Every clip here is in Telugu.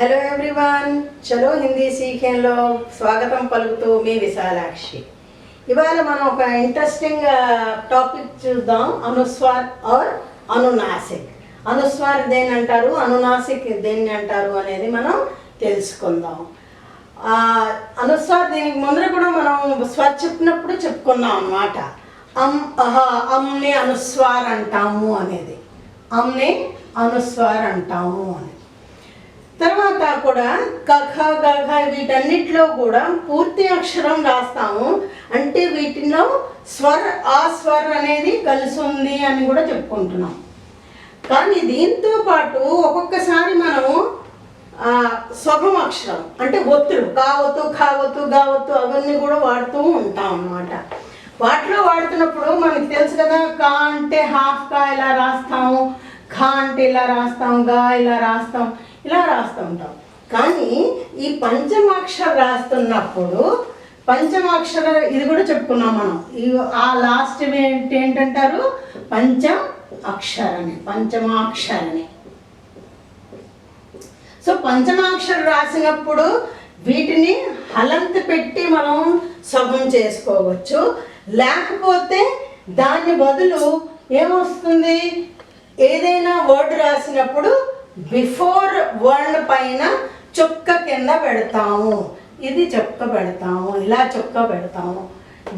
हेलो एवरीवन, चलो हिंदी सीखेंలో స్వాగతం పలుకుతూ మీ విశాలాక్షి. ఇవాళ మనం ఒక ఇంట్రెస్టింగ్ టాపిక్ చూద్దాం. అనుస్వార్ और అనునాసిక్. అనుస్వార్ దేన్ని అంటారు, అనునాసిక్ దేన్ని అంటారు అనేది మనం తెలుసుకుందాం. అనుస్వార్ దీనికి ముందర కూడా మనం స్వర్ చెప్పినప్పుడు చెప్పుకున్నాం అన్నమాట. అమ్ని అనుస్వార్ అంటాము అనేది, అమ్ని అనుస్వార్ అంటాము అని. తర్వాత కూడా కఖ గఘ వీటన్నిటిలో కూడా పూర్తి అక్షరం రాస్తాము. అంటే వీటిలో స్వర్ ఆ స్వర్ అనేది కలిసి ఉంది అని కూడా చెప్పుకుంటున్నాం. కానీ దీంతో పాటు ఒక్కొక్కసారి మనము స్వభం అక్షరం అంటే ఒత్తులు కావత్తు ఖావత్తు గావత్తు అవన్నీ కూడా వాడుతూ ఉంటాం అన్నమాట. వాటిలో వాడుతున్నప్పుడు మనకి తెలుసు కదా, కా అంటే హాఫ్ కా ఇలా రాస్తాము, ఖా అంటే ఇలా రాస్తాం, గా ఇలా రాస్తాం, ఇలా రాస్తూ ఉంటాం. కానీ ఈ పంచమాక్షర రాస్తున్నప్పుడు పంచమాక్షర ఇది కూడా చెప్పుకున్నాం మనం. ఆ లాస్ట్ ఏంటంటారు, పంచం అక్షరని, పంచమాక్షరని. సో పంచమాక్షర రాసినప్పుడు వీటిని హలంత్ పెట్టి మనం సగం చేసుకోవచ్చు. లేకపోతే దాని బదులు ఏమొస్తుంది, ఏదైనా వర్డ్ రాసినప్పుడు బిఫోర్ వర్డ్ పైన చుక్క కింద పెడతాము. ఇది చుక్క పెడతాము, ఇలా చుక్క పెడతాము.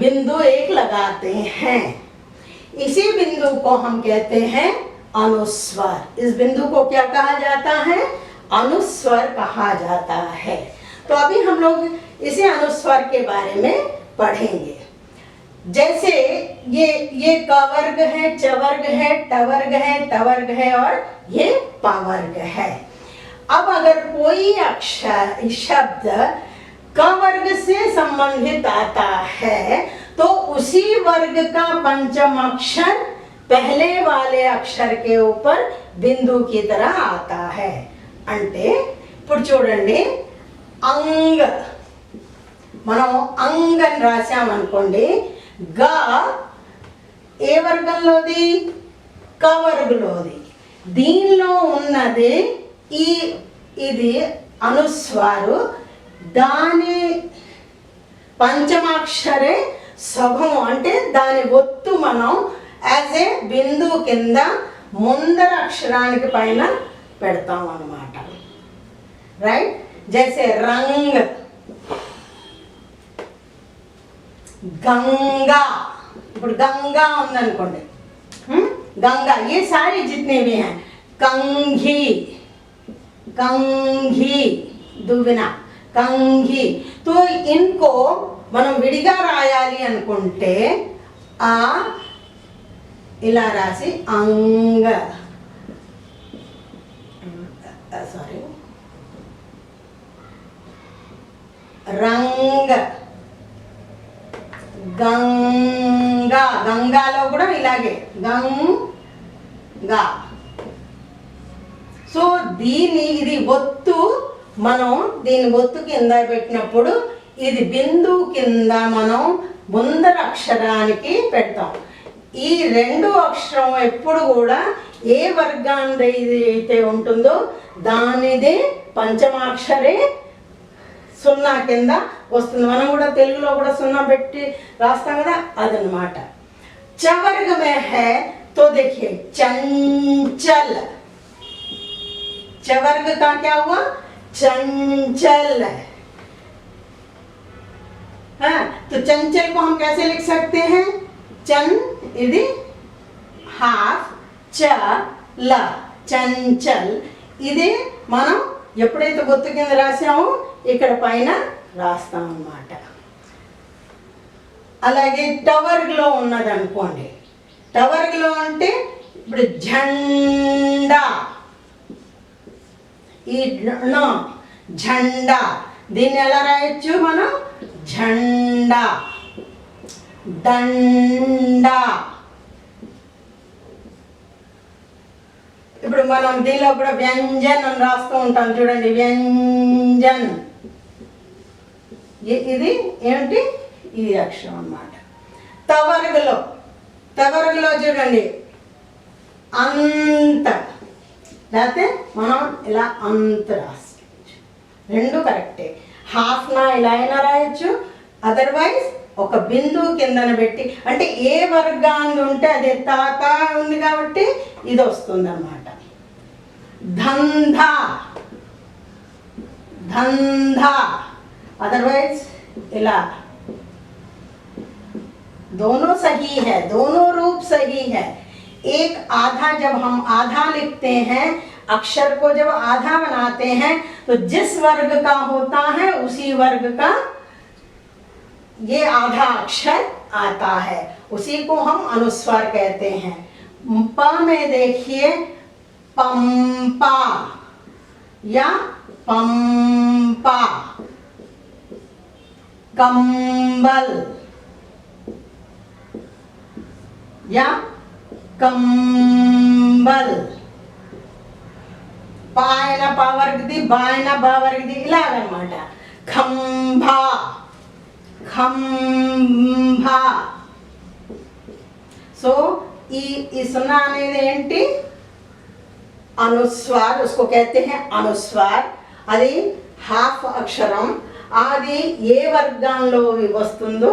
बिंदु एक लगाते हैं, इसी बिंदु को हम कहते हैं अनुस्वर. इस बिंदु को क्या कहा जाता है, अनुस्वर कहा जाता है. तो अभी हम लोग इसी अनुस्वर के बारे में पढ़ेंगे. जैसे ये क वर्ग है, च वर्ग है, ट वर्ग है, त वर्ग है और ये प वर्ग है. अब अगर कोई अक्षर शब्द क वर्ग से संबंधित आता है तो उसी वर्ग का पंचम अक्षर पहले वाले अक्षर के ऊपर बिंदु की तरह आता है. అంటే ఇప్పుడు చూడండి, అంగ్ మనం అంగ్ అని రాసామనుకోండి, గా ఏ వర్గంలోది, క వర్గంలోది. దీనిలో ఉన్నది ఇది అనుస్వారు, దాని పంచమాక్షరే సభం అంటే దాని ఒత్తు మనం యాజ్ ఏ బిందు కింద ముందర అక్షరానికి పైన పెడతాం అన్నమాట. రైట్. జైసే రంగ్, गंगा. ఇప్పుడు गंगा ఉందనుకోండి, गंगा ये सारे जितने भी हैं, कंघी, कंघी दुविना कंघी. तो इनको మనం విడిగా రాయాలి అనుకుంటే ఆ ఇలా రాసి అంగ, సారీ రంగ, గంగా. గంగాలో కూడా ఇలాగే గంగా. సో ఇది ఒత్తు, మనం దీని ఒత్తు కింద పెట్టినప్పుడు ఇది బిందు కింద మనం ముందర అక్షరానికి పెడతాం. ఈ రెండు అక్షరం ఎప్పుడు కూడా ఏ వర్గాన్ని అయితే ఉంటుందో దానిదే పంచమాక్షరే సున్నా కింద వస్తుంది. మనం కూడా తెలుగులో కూడా సున్నా పెట్టి రాస్తాం కదా, అదనమాట. చ वर्ग में है तो देखिए चंचल. च वर्ग का क्या हुआ, चंचल. हाँ, तो चंचल को हम कैसे लिख सकते हैं, चन इधि हाफ च ल, चंचल. ఇది మనం ఎప్పుడైతే గుర్తు కింద రాసామో ఇక్కడ పైన రాస్తాం అన్నమాట. అలాగే టవర్గ్లో ఉన్నది అనుకోండి, టవర్గ్లో అంటే ఇప్పుడు झंडा, ఈ झंडा దీన్ని ఎలా రాయొచ్చు మనం, झंडा, దండా. ఇప్పుడు మనం దీనిలో కూడా వ్యంజన్ అని రాస్తూ ఉంటాం చూడండి, వ్యంజన్. ఇది ఏమిటి, ఈ అక్షరం అన్నమాట. తవర్గలో చూడండి అంత, లేకపోతే మనం ఇలా అంత రాసుకోవచ్చు. రెండు కరెక్టే. హాఫ్న ఇలా అయినా రాయొచ్చు, అదర్వైజ్ ఒక బిందువు కిందన పెట్టి, అంటే ఏ వర్గాన్ని ఉంటే అదే తాత ఉంది కాబట్టి ఇది వస్తుంది అన్నమాట. ధంధా, धंधा, अदरवाइज इला. दोनों सही है, दोनों रूप सही है. एक आधा, जब हम आधा लिखते हैं, अक्षर को जब आधा बनाते हैं तो जिस वर्ग का होता है उसी वर्ग का ये आधा अक्षर आता है, उसी को हम अनुस्वार कहते हैं. प में देखिए पंपा या पंपा, कंबल या कंबल. पायన పవర్గది బాయన బావర్గది ఇలాగన్నమాట. खंभा, खंभा. సో ఈ సున్నా అనేది ఏంటి? अनुस्वार, उसको कहते हैं अनुस्वार. అది హాఫ్ అక్షరం. అది ఏ వర్గంలో వస్తుందో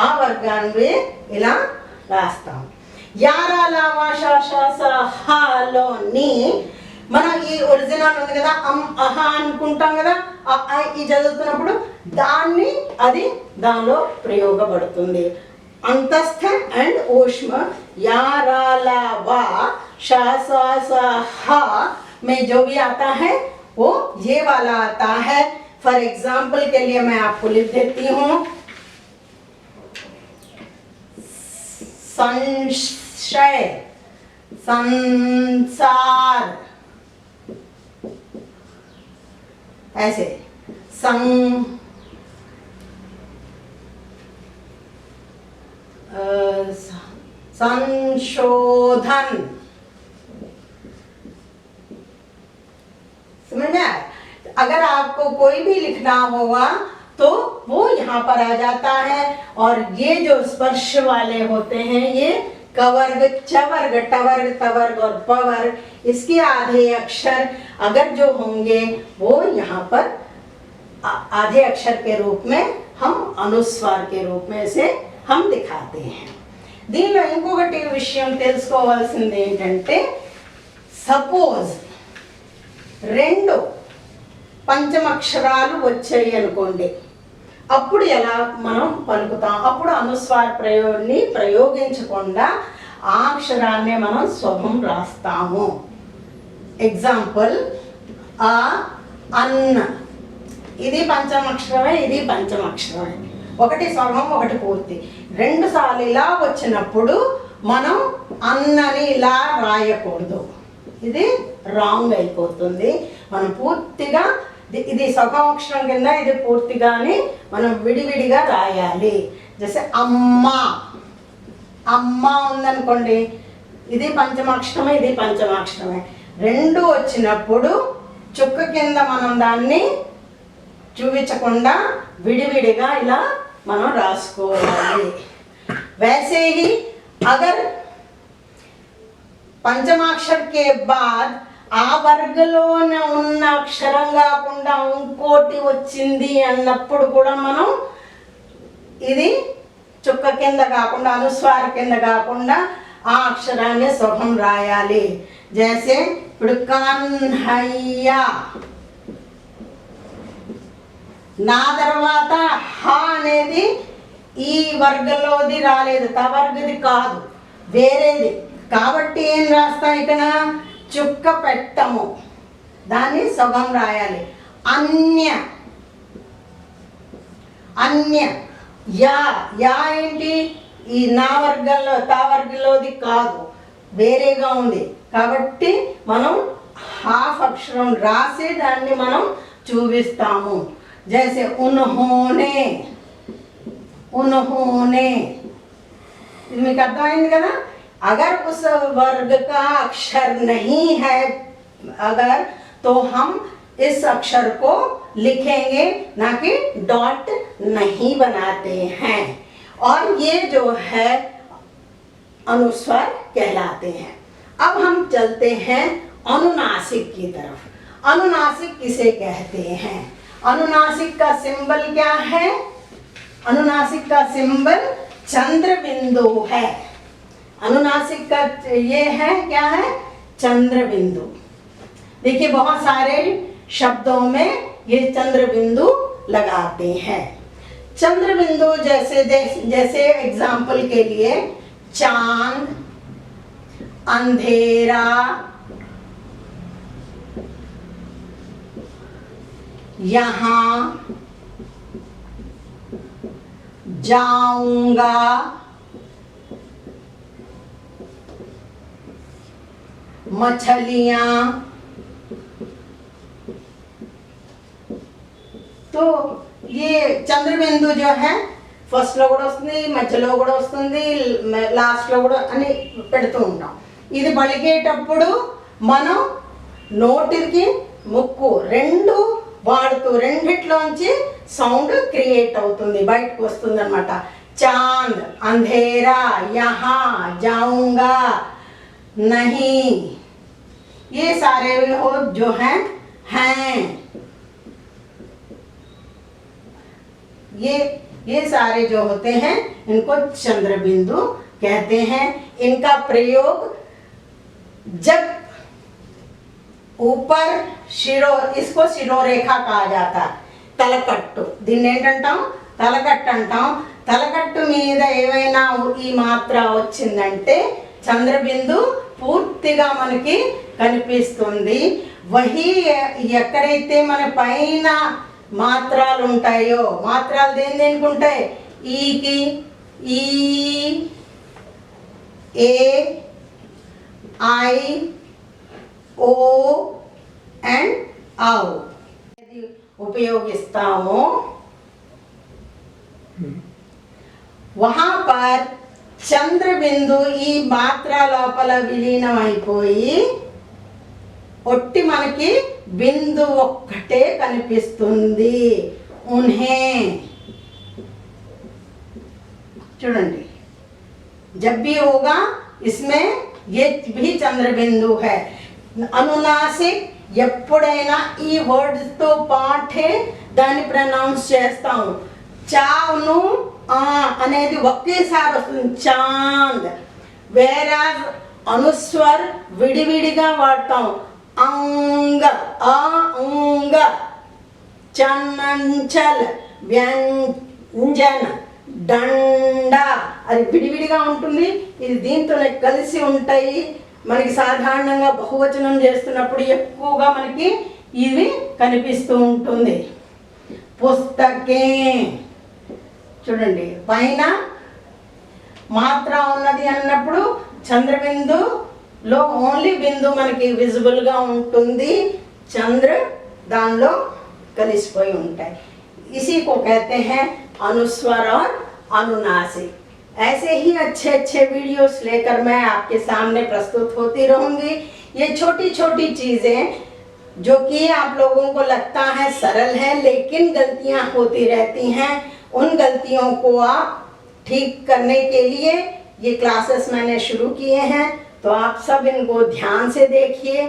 ఆ వర్గాన్ని ఇలా రాస్తాం. యారాల వాషాలోని మనం ఈ ఒరిజినల్ ఉంది కదా, అహ అనుకుంటాం కదా, ఈ చదువుతున్నప్పుడు దాన్ని అది దానిలో ప్రయోగపడుతుంది. अंतस्थ एंड ऊष्म याराला वा शा में जो भी आता है वो ये वाला आता है. फॉर एग्जाम्पल के लिए मैं आपको लिख देती हूँ. संशय, संसार, ऐसे संशोधन. समझ में आया? अगर आपको कोई भी लिखना होगा तो वो यहाँ पर आ जाता है. और ये जो स्पर्श वाले होते हैं ये कवर्ग, चवर्ग, टवर्ग, तवर्ग और पवर्ग, इसके आधे अक्षर अगर जो होंगे वो यहाँ पर आधे अक्षर के रूप में हम अनुस्वार के रूप में से हम दिखाते हैं. దీనిలో ఇంకొకటి విషయం తెలుసుకోవాల్సింది ఏంటంటే, సపోజ్ రెండు పంచమక్షరాలు వచ్చాయి అనుకోండి, అప్పుడు ఎలా మనం పలుకుతాం? అప్పుడు అనుస్వార ప్రయోగాన్ని ప్రయోగించకుండా ఆ అక్షరాన్నే మనం స్వభం రాస్తాము. ఎగ్జాంపుల్ ఆ, అన్న, ఇది పంచమక్షరమే, ఇది పంచమక్షరమే. ఒకటి స్వభం, ఒకటి పూర్తి. రెండు సార్లు ఇలా వచ్చినప్పుడు మనం అన్నని ఇలా రాయకూడదు, ఇది రాంగ్ అయిపోతుంది. మనం పూర్తిగా ఇది సగమక్షరం కింద, ఇది పూర్తిగాని మనం విడివిడిగా రాయాలి. జైసే అమ్మ, అమ్మ ఉందనుకోండి, ఇది పంచమాక్షరమే, ఇది పంచమాక్షరమే. రెండు వచ్చినప్పుడు చుక్క కింద మనం దాన్ని చూపించకుండా విడివిడిగా ఇలా మనం రాసుకోవాలి. वैसे ही अगर पंचमाक्षर के बाद ఆ వర్గలోనే ఉన్న అక్షరం కాకుండా ఇంకోటి వచ్చింది అన్నప్పుడు కూడా మనం ఇది చుక్క కింద కాకుండా, అనుస్వార కింద కాకుండా ఆ అక్షరాన్ని స్వభం రాయాలి. జైసే ఇప్పుడు కన్హయ్య, నా తర్వాత హ అనేది ఈ వర్గంలోది రాలేదు, తవర్గది కాదు, వేరేది. కాబట్టి ఏం రాస్తాం? ఇక్కడ చుక్క పెట్టము, దాన్ని సగం రాయాలి. అన్య, అన్య. యా, యా ఏంటి? ఈ నా వర్గంలో తా వర్గంలోది కాదు, వేరేగా ఉంది. కాబట్టి మనం హాఫ్ అక్షరం రాసి దాన్ని మనం చూపిస్తాము. जैसे उन्होंने, उन्होंने. మీకు అర్థమైంది కదా? अगर उस वर्ग का अक्षर नहीं है अगर, तो हम इस अक्षर को लिखेंगे, ना कि डॉट नहीं बनाते हैं. और ये जो है अनुस्वार कहलाते हैं. अब हम चलते हैं अनुनासिक की तरफ. अनुनासिक किसे कहते हैं? अनुनासिक का सिंबल क्या है? अनुनासिक का सिंबल चंद्र बिंदु है। अनुनासिक का ये है, क्या है? चंद्र बिंदु। देखिए बहुत सारे शब्दों में ये चंद्र बिंदु लगाते हैं। चंद्र बिंदु जैसे जैसे एग्जाम्पल के लिए चांद, अंधेरा, यहां, जाऊंगा, मछलियां। तो ये चंद्र बिंदु जो है ఫస్ట్ లో కూడా వస్తుంది, మధ్యలో కూడా వస్తుంది, లాస్ట్ లో కూడా అని పెడుతూ ఉంటాం. ఇది పలికేటప్పుడు మనం నోటికి ముక్కు రెండు వాడుతూ రెండిట్లోంచి సౌండ్ క్రియేట్ అవుతుంది, బయటకు వస్తుంది అనమాట. चांद, अंधेरा, यहाँ, जाऊंगा, नहीं, ये सारे जो हैं ये सारे जो होते हैं इनको चंद्र बिंदु कहते हैं. इनका प्रयोग जब ऊपर इसको शिरोरेखा कहा जाता है. తలకట్టు, దీన్ని ఏంటంటాం? తలకట్టు అంటాం. తలకట్టు మీద ఏమైనా ఈ మాత్ర వచ్చిందంటే చంద్రబిందు పూర్తిగా మనకి కనిపిస్తుంది. వహి ఎక్కడైతే మన పైన మాత్రాలు ఉంటాయో, మాత్రాలు దేనికి ఉంటాయి? ఈకి ఈ, ఏ, ఐ, ఓ అండ్ ఔ ఉపయోగిస్తాము. वहां पर चंद्र बिंदु ఈ మాత్ర లోపల విలీనం అయిపోయి ఒట్టి మనకి బిందు ఒక్కటే కనిపిస్తుంది. उन्हें చూడండి, जब भी होगा इसमें ये भी चंद्र बिंदु है. అనునాసిక్ ఎప్పుడైనా ఈ వర్డ్స్ తో పాటే దాన్ని ప్రొనౌన్స్ చేస్తాం. చాను అనేది ఒకేసారి వస్తుంది, చాంద్. వేరాజ్ అనుస్వర్ విడివిడిగా వాడతాం. అంగ, అంగ, చన్నంచల్, వ్యంజన, దండ, అది విడివిడిగా ఉంటుంది. ఇది దీంతో కలిసి ఉంటాయి. మనకి సాధారణంగా బహువచనం చేస్తున్నప్పుడు ఎక్కువగా మనకి ఇవి కనిపిస్తూ ఉంటుంది. పుస్తకే చూడండి, పైన మాత్ర ఉన్నది అన్నప్పుడు చంద్రబిందులో ఓన్లీ బిందు మనకి విజిబుల్గా ఉంటుంది. చంద్ర దానిలో కలిసిపోయి ఉంటాయి. इसी को कहते हैं अनुस्वर और अनुनासिक. ऐसे ही अच्छे अच्छे वीडियोस लेकर मैं आपके सामने प्रस्तुत होती रहूंगी. ये छोटी छोटी चीज़ें जो कि आप लोगों को लगता है सरल है, लेकिन गलतियां होती रहती हैं. उन गलतियों को आप ठीक करने के लिए ये क्लासेस मैंने शुरू किए हैं. तो आप सब इनको ध्यान से देखिए,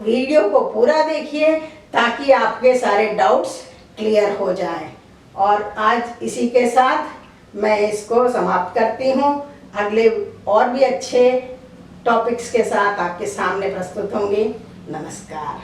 वीडियो को पूरा देखिए ताकि आपके सारे डाउट्स क्लियर हो जाएं. और आज इसी के साथ मैं इसको समाप्त करती हूँ. अगले और भी अच्छे टॉपिक्स के साथ आपके सामने प्रस्तुत होंगी. नमस्कार.